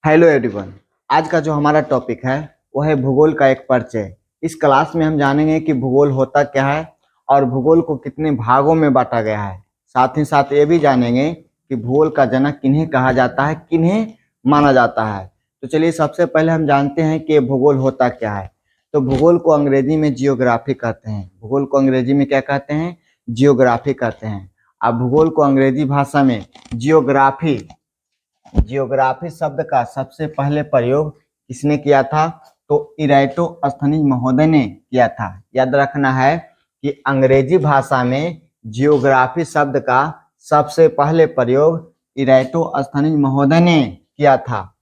Hello everyone. आज का जो हमारा टॉपिक है वो है भूगोल का एक परिचय। इस क्लास में हम जानेंगे कि भूगोल होता क्या है और भूगोल को कितने भागों में बांटा गया है। साथ ही साथ ये भी जानेंगे कि भूगोल का जनक किन्हें कहा जाता है, किन्हें माना जाता है। तो चलिए सबसे पहले हम जानते हैं कि भूगोल होता क्या है। तो भूगोल को अंग्रेजी में जियोग्राफी कहते हैं। भूगोल को अंग्रेजी में क्या कहते हैं? जियोग्राफी कहते हैं। अब भूगोल को अंग्रेजी भाषा में जियोग्राफी जियोग्राफी शब्द का सबसे पहले प्रयोग किसने किया था? तो इराटोस्थनीज महोदय ने किया था। याद रखना है कि अंग्रेजी भाषा में जियोग्राफी शब्द का सबसे पहले प्रयोग इराटोस्थनीज महोदय ने किया था।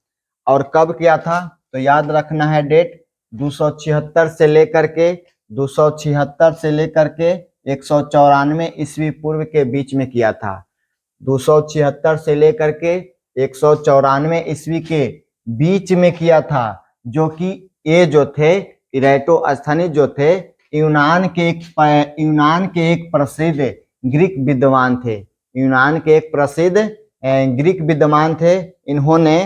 और कब किया था? तो याद रखना है डेट 276 से लेकर के 194 ईस्वी पूर्व के बीच में किया था। 276 से लेकर के 194 ईस्वी के बीच में किया था, जो कि ये जो थे इराटोस्थनीज जो थे यूनान के एक प्रसिद्ध ग्रीक विद्वान थे। यूनान के एक प्रसिद्ध ग्रीक विद्वान थे। इन्होंने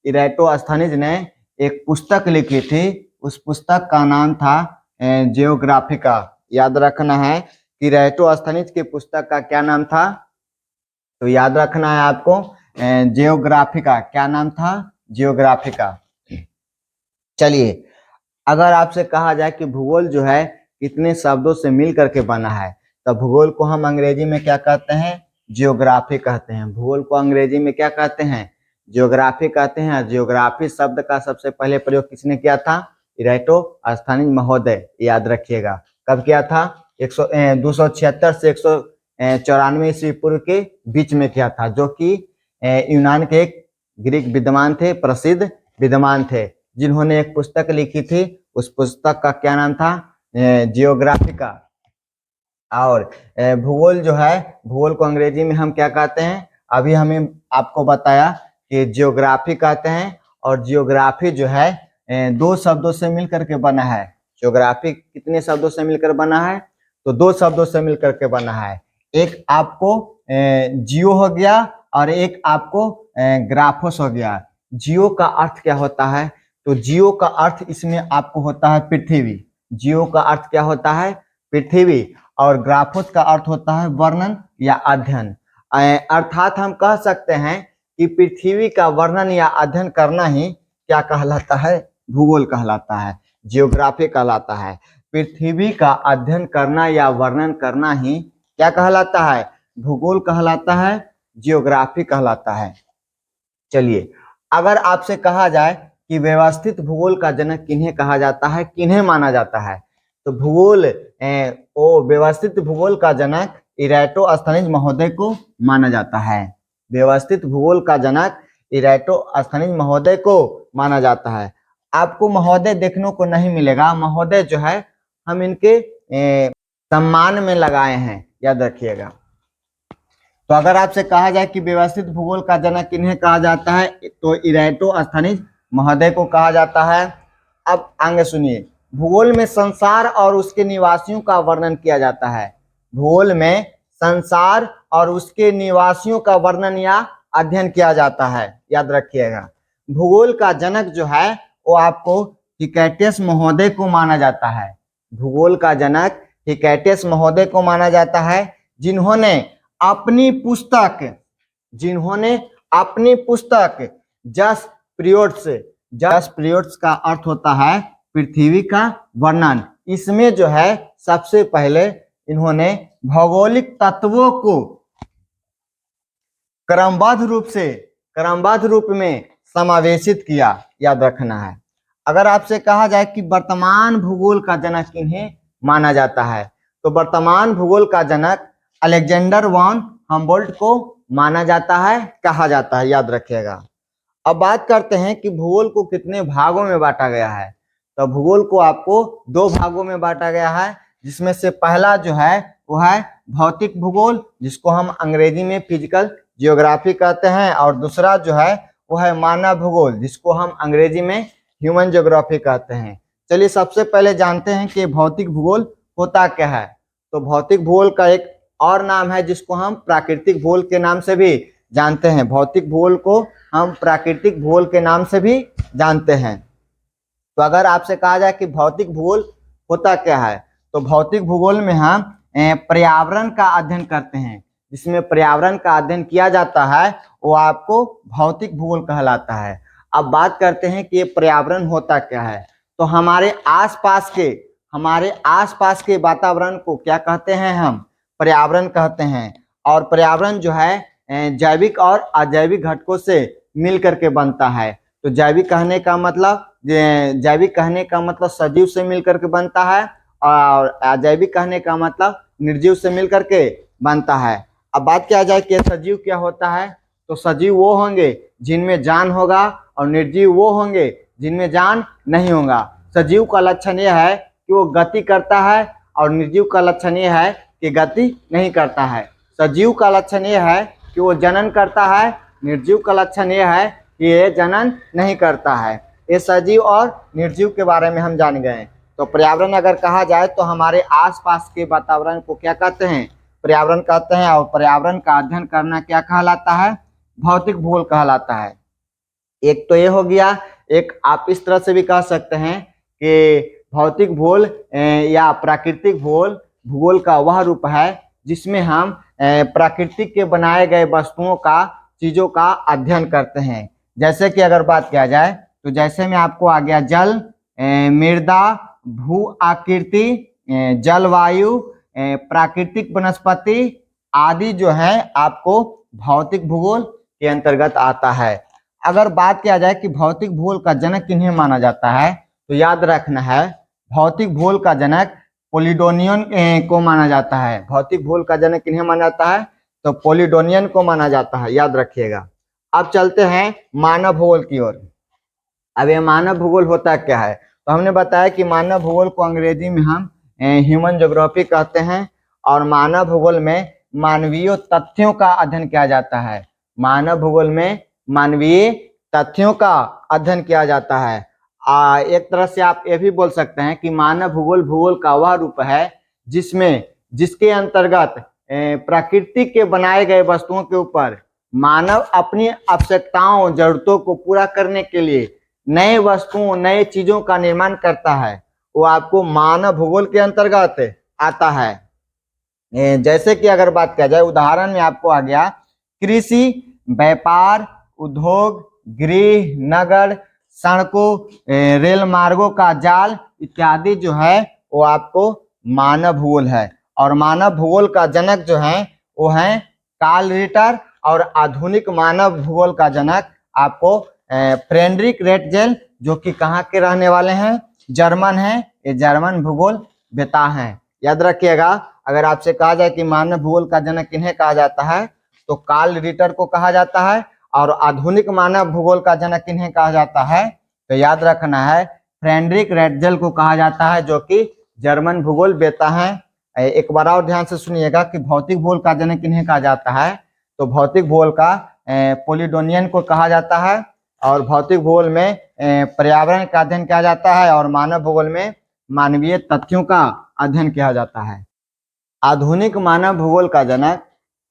इराटोस्थनीज ने एक पुस्तक लिखी थी। उस पुस्तक का नाम था जियोग्राफिका। याद रखना है कि इराटोस्थनीज की पुस्तक का क्या नाम था? तो याद रखना है आपको जियोग्राफिका। क्या नाम था? जियोग्राफिका। चलिए, अगर आपसे कहा जाए कि भूगोल जो है कितने शब्दों से मिल करके बना है, तो भूगोल को हम अंग्रेजी में क्या कहते हैं? जियोग्राफी कहते हैं। भूगोल को अंग्रेजी में क्या कहते हैं? जियोग्राफी कहते हैं। जियोग्राफी शब्द का सबसे पहले प्रयोग किसने किया था? इराटोस्थनीज महोदय। याद रखिएगा। कब किया था? 276 से 194 ईस्वी पूर्व के बीच में किया था, जो कि यूनान के एक ग्रीक विद्वान थे, प्रसिद्ध विद्वान थे, जिन्होंने एक पुस्तक लिखी थी। उस पुस्तक का क्या नाम था? जियोग्राफिका। और भूगोल जो है, भूगोल को अंग्रेजी में हम क्या कहते हैं? अभी हमें आपको बताया कि जियोग्राफी कहते हैं। और जियोग्राफी जो है दो शब्दों से मिलकर के बना है। जियोग्राफी कितने शब्दों से मिलकर बना है? तो दो शब्दों से मिलकर के बना है। एक आपको जियो हो गया और एक आपको ग्राफोस हो गया। जियो का अर्थ क्या होता है? तो जियो का अर्थ इसमें आपको होता है पृथ्वी। जियो का अर्थ क्या होता है? पृथ्वी। और ग्राफोस का अर्थ होता है वर्णन या अध्ययन। अर्थात हम कह सकते हैं कि पृथ्वी का वर्णन या अध्ययन करना ही क्या कहलाता है? भूगोल कहलाता है, जियोग्राफी कहलाता है। पृथ्वी का अध्ययन करना या वर्णन करना ही क्या कहलाता है? भूगोल कहलाता है, जियोग्राफी कहलाता है। चलिए, अगर आपसे कहा जाए कि व्यवस्थित भूगोल का जनक किन्हें कहा जाता है, किन्हें माना जाता है, तो व्यवस्थित भूगोल का जनक इराटोस्थनीज महोदय को माना जाता है। व्यवस्थित भूगोल का जनक इराटोस्थनीज महोदय को माना जाता है। आपको महोदय देखने को नहीं मिलेगा। महोदय जो है हम इनके सम्मान में लगाए हैं, याद रखिएगा। तो अगर आपसे कहा जाए कि व्यवस्थित भूगोल का जनक किन्हें कहा जाता है, तो इराटोस्थनीज महोदय को कहा जाता है। अब आगे सुनिए, भूगोल में संसार और उसके निवासियों का वर्णन किया जाता है। भूगोल में संसार और उसके निवासियों का वर्णन या अध्ययन किया जाता है। याद रखिएगा। भूगोल का जनक जो है वो आपको हिकैटियस महोदय को माना जाता है। भूगोल का जनक हिकैटियस महोदय को माना जाता है, जिन्होंने अपनी पुस्तक जस्ट पीरियड्स का अर्थ होता है पृथ्वी का वर्णन। इसमें जो है सबसे पहले इन्होंने भौगोलिक तत्वों को क्रमबद्ध रूप में समावेशित किया। याद रखना है। अगर आपसे कहा जाए कि वर्तमान भूगोल का जनक किन्हें माना जाता है, तो वर्तमान भूगोल का जनक अलेक्जेंडर वॉन हम्बोल्ट को माना जाता है, कहा जाता है। याद रखिएगा। अब बात करते हैं कि भूगोल को कितने भागों में बांटा गया है। तो भूगोल को आपको दो भागों में बांटा गया है, जिसमें से पहला जो है वो है भौतिक भूगोल, जिसको हम अंग्रेजी में फिजिकल जियोग्राफी कहते हैं, और दूसरा जो है वो है मानव भूगोल, जिसको हम अंग्रेजी में ह्यूमन जियोग्राफी कहते हैं। चलिए सबसे पहले जानते हैं कि भौतिक भूगोल होता क्या है। तो भौतिक भूगोल का एक और नाम है जिसको हम प्राकृतिक भूगोल के नाम से भी जानते हैं। भौतिक भूगोल को हम प्राकृतिक भूगोल के नाम से भी जानते हैं। तो अगर आपसे कहा जाए कि भौतिक भूगोल होता क्या है, तो भौतिक भूगोल में हम पर्यावरण का अध्ययन करते हैं। जिसमें पर्यावरण का अध्ययन किया जाता है वो आपको भौतिक भूगोल कहलाता है। अब बात करते हैं कि ये पर्यावरण होता क्या है। तो हमारे आसपास के वातावरण को क्या कहते हैं, हम पर्यावरण कहते हैं। और पर्यावरण जो है जैविक और अजैविक घटकों से मिल करके बनता है। तो जैविक कहने का मतलब सजीव से मिल करके बनता है, और अजैविक कहने का मतलब निर्जीव से मिल करके बनता है। अब बात किया जाए कि सजीव क्या होता है, तो सजीव वो होंगे जिनमें जान होगा, और निर्जीव वो होंगे जिनमें जान नहीं होगा। सजीव का लक्षण यह है कि वो गति करता है, और निर्जीव का लक्षण यह है कि गति नहीं करता है। सजीव का लक्षण यह है कि वो जनन करता है, निर्जीव का लक्षण यह है कि ये जनन नहीं करता है। ये सजीव और निर्जीव के बारे में हम जान गए। तो पर्यावरण अगर कहा जाए तो हमारे आसपास के वातावरण को क्या कहते हैं, पर्यावरण कहते हैं। और पर्यावरण का अध्ययन करना क्या कहलाता है, भौतिक भूगोल कहलाता है। एक तो ये हो गया। एक आप इस तरह से भी कह सकते हैं कि भौतिक भूगोल या प्राकृतिक भूगोल का वह रूप है जिसमें हम प्राकृतिक के बनाए गए वस्तुओं का, चीजों का अध्ययन करते हैं। जैसे कि अगर बात किया जाए तो जैसे में आपको आ गया जल, मृदा, भू आकृति, जलवायु, प्राकृतिक वनस्पति आदि जो है आपको भौतिक भूगोल के अंतर्गत आता है। अगर बात किया जाए कि भौतिक भूगोल का जनक किन्हें माना जाता है, तो याद रखना है भौतिक भूगोल का जनक पोलिडोनियन को माना जाता है। भौतिक भूगोल का जनक किन्हें माना जाता है, तो पोलिडोनियन को माना जाता है, याद रखिएगा। अब चलते हैं मानव भूगोल की ओर। अब ये मानव भूगोल होता क्या है, तो हमने बताया कि मानव भूगोल को अंग्रेजी में हम ह्यूमन ज्योग्राफी कहते हैं। और मानव भूगोल में मानवीय तथ्यों का अध्ययन किया जाता है। मानव भूगोल में मानवीय तथ्यों का अध्ययन किया जाता है। एक तरह से आप ये भी बोल सकते हैं कि मानव भूगोल का वह रूप है जिसके अंतर्गत प्रकृति के बनाए गए वस्तुओं के ऊपर मानव अपनी आवश्यकताओं, जरूरतों को पूरा करने के लिए नए वस्तुओं, नए चीजों का निर्माण करता है। वो आपको मानव भूगोल के अंतर्गत आता है। जैसे कि अगर बात किया जाए, उदाहरण में आपको आ गया कृषि, व्यापार, उद्योग, गृह, नगर, सड़कों, रेल मार्गों का जाल इत्यादि जो है वो आपको मानव भूगोल है। और मानव भूगोल का जनक जो है वो है कार्ल रिटर। और आधुनिक मानव भूगोल का जनक आपको फ्रेडरिक रेटजेल, जो कि कहाँ के रहने वाले हैं, जर्मन है। ये जर्मन भूगोल वेता हैं, याद रखिएगा। अगर आपसे कहा जाए कि मानव भूगोल का जनक किन्हें कहा जाता है, तो कार्ल रिटर को कहा जाता है। और आधुनिक मानव भूगोल का जनक किन्हें कहा जाता है, तो याद रखना है फ्रेडरिक रेटजेल को कहा जाता है, जो कि जर्मन भूगोल वेता हैं। एक बार और ध्यान से सुनिएगा कि भौतिक भूगोल का जनक किन्हें कहा जाता है, तो भौतिक भूगोल का पोलिडोनियन को कहा जाता है। और भौतिक भूगोल में पर्यावरण का अध्ययन किया जाता है। और मानव भूगोल में मानवीय तथ्यों का अध्ययन किया जाता है। आधुनिक मानव भूगोल का जनक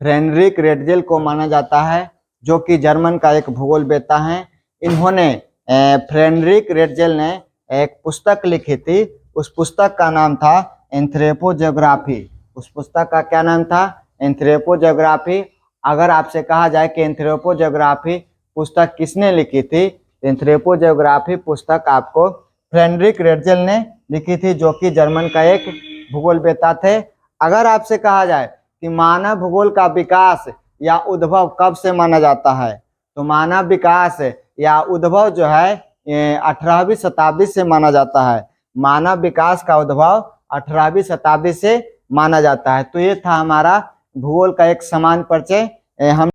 फ्रेडरिक रेटजेल को माना जाता है, जो कि जर्मन का एक भूगोल वेता है। इन्होंने फ्रेडरिक रेटजेल ने एक पुस्तक लिखी थी। उस पुस्तक का नाम था एंथ्रोपोज्योग्राफी। उस पुस्तक का क्या नाम था, एंथ्रोपोज्योग्राफी। अगर आपसे कहा जाए कि एंथ्रोपोज्योग्राफी पुस्तक किसने लिखी थी, एंथ्रोपोज्योग्राफी पुस्तक आपको फ्रेडरिक रेटजेल ने लिखी थी, जो कि जर्मन का एक भूगोल वेता थे। अगर आपसे कहा जाए कि मानव भूगोल का विकास या उद्भव कब से माना जाता है, तो मानव विकास या उद्भव जो है 18वीं शताब्दी से माना जाता है। मानव विकास का उद्भव 18वीं शताब्दी से माना जाता है। तो ये था हमारा भूगोल का एक समान परिचय। हम